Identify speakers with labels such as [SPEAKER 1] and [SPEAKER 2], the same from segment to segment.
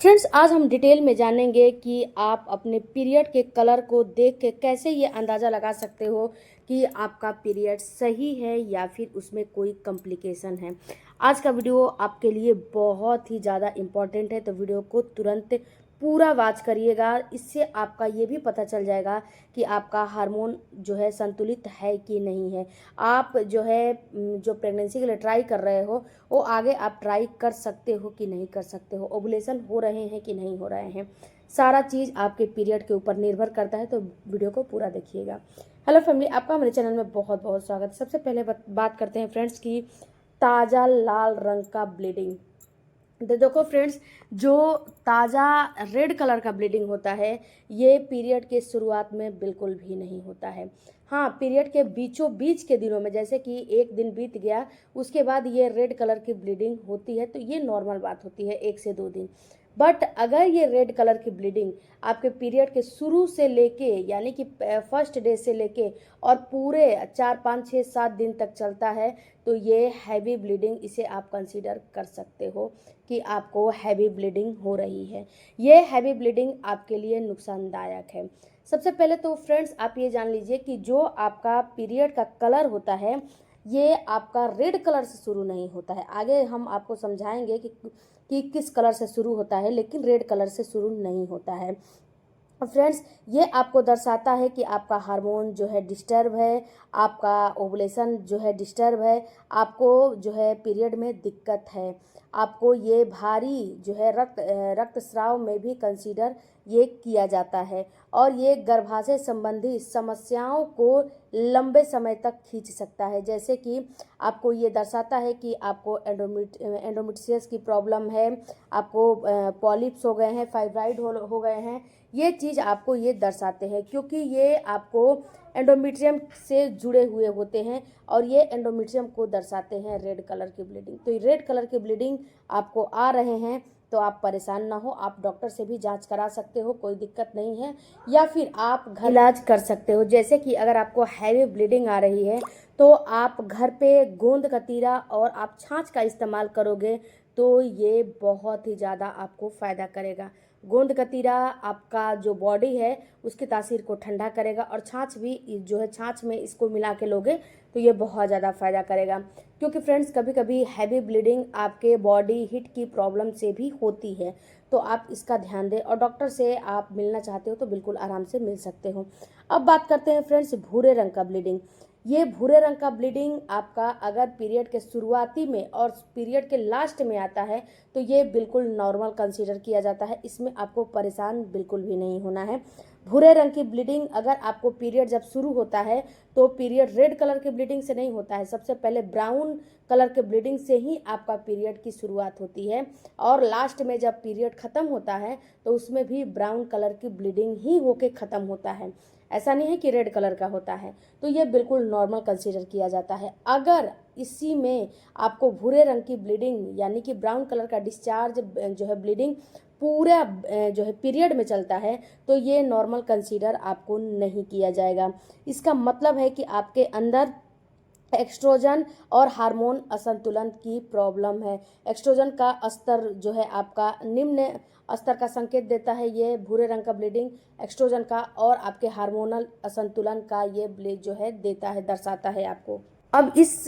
[SPEAKER 1] Friends, आज हम detail में जानेंगे कि आप अपने पीरियड के कलर को देख के कैसे ये अंदाज़ा लगा सकते हो कि आपका पीरियड सही है या फिर उसमें कोई कॉम्प्लिकेशन है। आज का वीडियो आपके लिए बहुत ही ज़्यादा इम्पॉर्टेंट है, तो वीडियो को तुरंत पूरा वॉच करिएगा। इससे आपका ये भी पता चल जाएगा कि आपका हार्मोन जो है संतुलित है कि नहीं है। आप जो प्रेगनेंसी के लिए ट्राई कर रहे हो, वो आगे आप ट्राई कर सकते हो कि नहीं कर सकते हो, ओवुलेशन हो रहे हैं कि नहीं हो रहे हैं। सारा चीज़ आपके पीरियड के ऊपर निर्भर करता है, तो वीडियो को पूरा देखिएगा। हेलो फैमिली, आपका हमारे चैनल में बहुत बहुत स्वागत है। सबसे पहले बात करते हैं फ्रेंड्स की ताज़ा लाल रंग का ब्लीडिंग। देखो फ्रेंड्स, जो ताज़ा रेड कलर का ब्लीडिंग होता है, ये पीरियड के शुरुआत में बिल्कुल भी नहीं होता है। हाँ, पीरियड के बीचों बीच के दिनों में, जैसे कि एक दिन बीत गया उसके बाद ये रेड कलर की ब्लीडिंग होती है, तो ये नॉर्मल बात होती है 1 से 2 दिन। बट अगर ये रेड कलर की ब्लीडिंग आपके पीरियड के शुरू से लेके, यानी कि फर्स्ट डे से लेके और पूरे 4 5 6 7 दिन तक चलता है, तो ये हैवी ब्लीडिंग, इसे आप कंसीडर कर सकते हो कि आपको हैवी ब्लीडिंग हो रही है। ये हैवी ब्लीडिंग आपके लिए नुकसानदायक है। सबसे पहले तो फ्रेंड्स, आप ये जान लीजिए कि जो आपका पीरियड का कलर होता है, ये आपका रेड कलर से शुरू नहीं होता है। आगे हम आपको समझाएंगे कि किस कलर से शुरू होता है, लेकिन रेड कलर से शुरू नहीं होता है। फ्रेंड्स, ये आपको दर्शाता है कि आपका हार्मोन जो है डिस्टर्ब है, आपका ओवुलेशन जो है डिस्टर्ब है, आपको जो है पीरियड में दिक्कत है, आपको ये भारी जो है रक्तस्राव में भी कंसीडर ये किया जाता है, और ये गर्भाशय संबंधी समस्याओं को लंबे समय तक खींच सकता है। जैसे कि आपको ये दर्शाता है कि आपको एंडोमेट्रियस की प्रॉब्लम है, आपको पॉलिप्स हो गए हैं, फाइब्राइड हो गए हैं। ये चीज़ आपको ये दर्शाते हैं, क्योंकि ये आपको एंडोमेट्रियम से जुड़े हुए होते हैं, और ये एंडोमेट्रियम को दर्शाते हैं रेड कलर की ब्लीडिंग। तो रेड कलर की ब्लीडिंग आपको आ रहे हैं तो आप परेशान ना हो, आप डॉक्टर से भी जांच करा सकते हो, कोई दिक्कत नहीं है। या फिर आप घर इलाज कर सकते हो। जैसे कि अगर आपको हैवी ब्लीडिंग आ रही है, तो आप घर पे गोंद कतीरा और आप छाछ का इस्तेमाल करोगे, तो ये बहुत ही ज़्यादा आपको फ़ायदा करेगा। गोंद कतीरा आपका जो बॉडी है उसकी तासीर को ठंडा करेगा, और छाछ भी जो है, छाछ में इसको मिला के लोगे तो ये बहुत ज़्यादा फ़ायदा करेगा। क्योंकि फ्रेंड्स, कभी कभी हैवी ब्लीडिंग आपके बॉडी हीट की प्रॉब्लम से भी होती है, तो आप इसका ध्यान दें, और डॉक्टर से आप मिलना चाहते हो तो बिल्कुल आराम से मिल सकते हो। अब बात करते हैं फ्रेंड्स भूरे रंग का ब्लीडिंग। ये भूरे रंग का ब्लीडिंग आपका अगर पीरियड के शुरुआती में और पीरियड के लास्ट में आता है, तो ये बिल्कुल नॉर्मल कंसीडर किया जाता है। इसमें आपको परेशान बिल्कुल भी नहीं होना है। भूरे रंग की ब्लीडिंग अगर आपको पीरियड जब शुरू होता है, तो पीरियड रेड कलर की ब्लीडिंग से नहीं होता है। सबसे पहले ब्राउन कलर के ब्लीडिंग से ही आपका पीरियड की शुरुआत होती है, और लास्ट में जब पीरियड ख़त्म होता है तो उसमें भी ब्राउन कलर की ब्लीडिंग ही होके ख़त्म होता है। ऐसा नहीं है कि रेड कलर का होता है। तो ये बिल्कुल नॉर्मल कंसीडर किया जाता है। अगर इसी में आपको भूरे रंग की ब्लीडिंग, यानी कि ब्राउन कलर का डिस्चार्ज जो है ब्लीडिंग पूरा जो है पीरियड में चलता है, तो ये नॉर्मल कंसीडर आपको नहीं किया जाएगा। इसका मतलब है कि आपके अंदर एक्स्ट्रोजन और हार्मोन असंतुलन की प्रॉब्लम है। एक्स्ट्रोजन का स्तर जो है आपका निम्न स्तर का संकेत देता है, ये भूरे रंग का ब्लीडिंग एक्स्ट्रोजन का, और आपके हार्मोनल असंतुलन का ये ब्लीड जो है देता है, दर्शाता है आपको। अब इस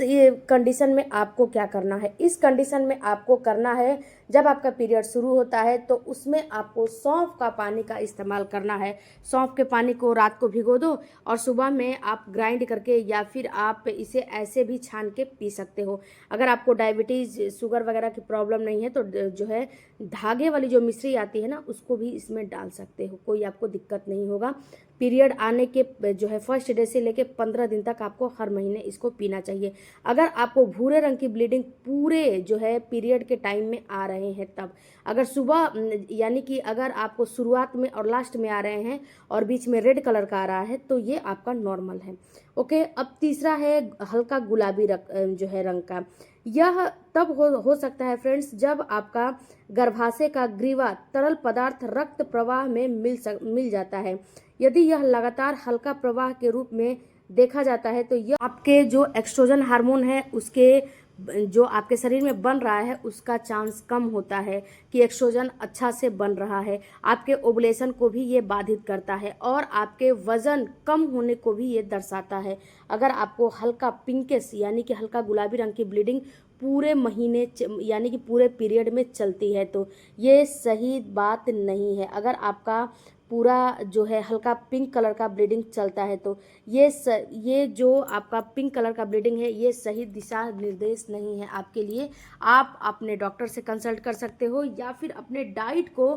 [SPEAKER 1] कंडीशन में आपको क्या करना है? इस कंडीशन में आपको करना है, जब आपका पीरियड शुरू होता है तो उसमें आपको सौंफ का पानी का इस्तेमाल करना है। सौंफ के पानी को रात को भिगो दो, और सुबह में आप ग्राइंड करके या फिर आप इसे ऐसे भी छान के पी सकते हो। अगर आपको डायबिटीज़, शुगर वगैरह की प्रॉब्लम नहीं है, तो जो है धागे वाली जो मिश्री आती है ना, उसको भी इसमें डाल सकते हो, कोई आपको दिक्कत नहीं होगा। पीरियड आने के जो है फर्स्ट डे से लेके 15 दिन तक आपको हर महीने इसको पीना चाहिए। अगर आपको भूरे रंग की ब्लीडिंग पूरे जो है पीरियड के टाइम में आ रहे हैं, तब अगर सुबह यानी कि अगर आपको शुरुआत में और लास्ट में आ रहे हैं और बीच में रेड कलर का आ रहा है, तो ये आपका नॉर्मल है। ओके, अब तीसरा है हल्का गुलाबी जो है रंग का। यह तब हो सकता है फ्रेंड्स, जब आपका गर्भाशय का ग्रीवा तरल पदार्थ रक्त प्रवाह में मिल जाता है। यदि यह लगातार हल्का प्रवाह के रूप में देखा जाता है, तो यह आपके जो एक्स्ट्रोजन हार्मोन है उसके जो आपके शरीर में बन रहा है उसका चांस कम होता है कि एक्सोजन अच्छा से बन रहा है। आपके ओवुलेशन को भी ये बाधित करता है और आपके वज़न कम होने को भी ये दर्शाता है। अगर आपको हल्का पिंकिश यानी कि हल्का गुलाबी रंग की ब्लीडिंग पूरे महीने यानी कि पूरे पीरियड में चलती है तो ये सही बात नहीं है। अगर आपका पूरा जो है हल्का पिंक कलर का ब्लीडिंग चलता है तो ये जो आपका पिंक कलर का ब्लीडिंग है ये सही दिशा निर्देश नहीं है आपके लिए। आप अपने डॉक्टर से कंसल्ट कर सकते हो या फिर अपने डाइट को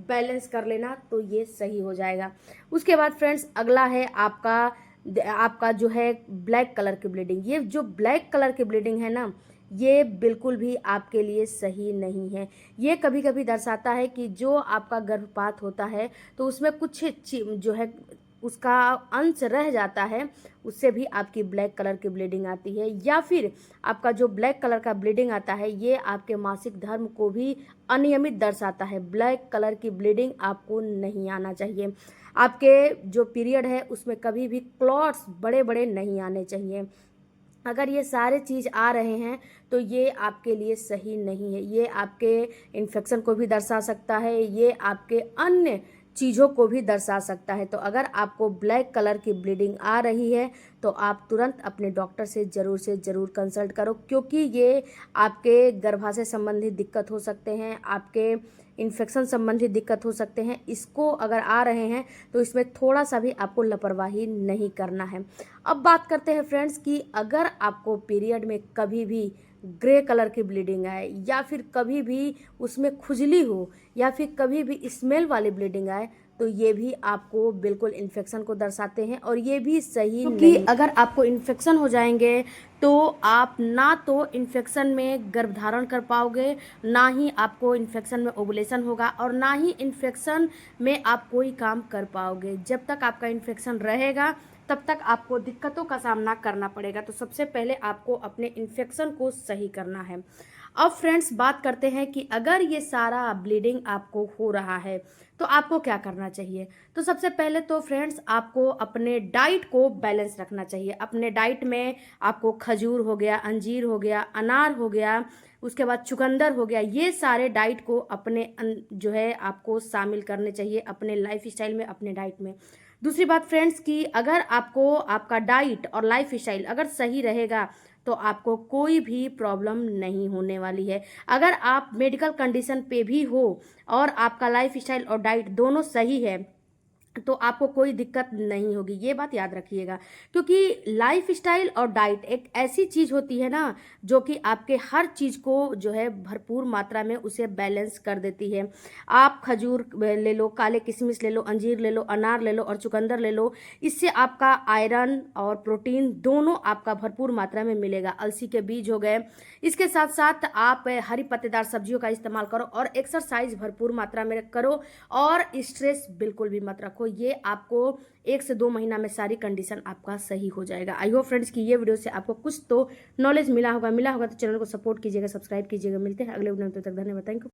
[SPEAKER 1] बैलेंस कर लेना तो ये सही हो जाएगा। उसके बाद फ्रेंड्स अगला है आपका जो है ब्लैक कलर की ब्लीडिंग। ये जो ब्लैक कलर की ब्लीडिंग है ना ये बिल्कुल भी आपके लिए सही नहीं है। ये कभी कभी दर्शाता है कि जो आपका गर्भपात होता है तो उसमें कुछ जो है उसका अंश रह जाता है, उससे भी आपकी ब्लैक कलर की ब्लीडिंग आती है। या फिर आपका जो ब्लैक कलर का ब्लीडिंग आता है ये आपके मासिक धर्म को भी अनियमित दर्शाता है। ब्लैक कलर की ब्लीडिंग आपको नहीं आना चाहिए। आपके जो पीरियड है उसमें कभी भी क्लॉट्स बड़े बड़े नहीं आने चाहिए। अगर ये सारे चीज़ आ रहे हैं तो ये आपके लिए सही नहीं है। ये आपके इन्फेक्शन को भी दर्शा सकता है, ये आपके अन्य चीज़ों को भी दर्शा सकता है। तो अगर आपको ब्लैक कलर की ब्लीडिंग आ रही है तो आप तुरंत अपने डॉक्टर से ज़रूर कंसल्ट करो, क्योंकि ये आपके गर्भाशय संबंधी दिक्कत हो सकते हैं, आपके इन्फेक्शन संबंधी दिक्कत हो सकते हैं। इसको अगर आ रहे हैं तो इसमें थोड़ा सा भी आपको लापरवाही नहीं करना है। अब बात करते हैं फ्रेंड्स कि अगर आपको पीरियड में कभी भी ग्रे कलर की ब्लीडिंग आए या फिर कभी भी उसमें खुजली हो या फिर कभी भी स्मेल वाली ब्लीडिंग आए तो ये भी आपको बिल्कुल इन्फेक्शन को दर्शाते हैं और ये भी सही नहीं। अगर आपको इन्फेक्शन हो जाएंगे तो आप ना तो इन्फेक्शन में गर्भधारण कर पाओगे, ना ही आपको इन्फेक्शन में ओवुलेशन होगा और ना ही इन्फेक्शन में आप कोई काम कर पाओगे। जब तक आपका इन्फेक्शन रहेगा तब तक आपको दिक्कतों का सामना करना पड़ेगा। तो सबसे पहले आपको अपने इन्फेक्शन को सही करना है। अब फ्रेंड्स बात करते हैं कि अगर ये सारा ब्लीडिंग आपको हो रहा है तो आपको क्या करना चाहिए। तो सबसे पहले तो फ्रेंड्स आपको अपने डाइट को बैलेंस रखना चाहिए। अपने डाइट में आपको खजूर हो गया, अंजीर हो गया, अनार हो गया, उसके बाद चुकंदर हो गया, ये सारे डाइट को अपने जो है आपको शामिल करने चाहिए अपने लाइफ स्टाइल में, अपने डाइट में। दूसरी बात फ्रेंड्स कि अगर आपको आपका डाइट और लाइफ स्टाइल अगर सही रहेगा तो आपको कोई भी प्रॉब्लम नहीं होने वाली है। अगर आप मेडिकल कंडीशन पे भी हो और आपका लाइफ स्टाइल और डाइट दोनों सही है तो आपको कोई दिक्कत नहीं होगी, ये बात याद रखिएगा। क्योंकि लाइफ स्टाइल और डाइट एक ऐसी चीज़ होती है ना जो कि आपके हर चीज़ को जो है भरपूर मात्रा में उसे बैलेंस कर देती है। आप खजूर ले लो, काले किशमिश ले लो, अंजीर ले लो, अनार ले लो और चुकंदर ले लो, इससे आपका आयरन और प्रोटीन दोनों आपका भरपूर मात्रा में मिलेगा। अलसी के बीज हो गए, इसके साथ साथ आप हरी पत्तेदार सब्जियों का इस्तेमाल करो और एक्सरसाइज भरपूर मात्रा में करो और स्ट्रेस बिल्कुल भी मत रखो। ये आपको 1 से 2 महीना में सारी कंडीशन आपका सही हो जाएगा। आई होप फ्रेंड्स कि ये वीडियो से आपको कुछ तो नॉलेज मिला होगा तो चैनल को सपोर्ट कीजिएगा, सब्सक्राइब कीजिएगा। मिलते हैं अगले वीडियो में, तब तक धन्यवाद, थैंक यू।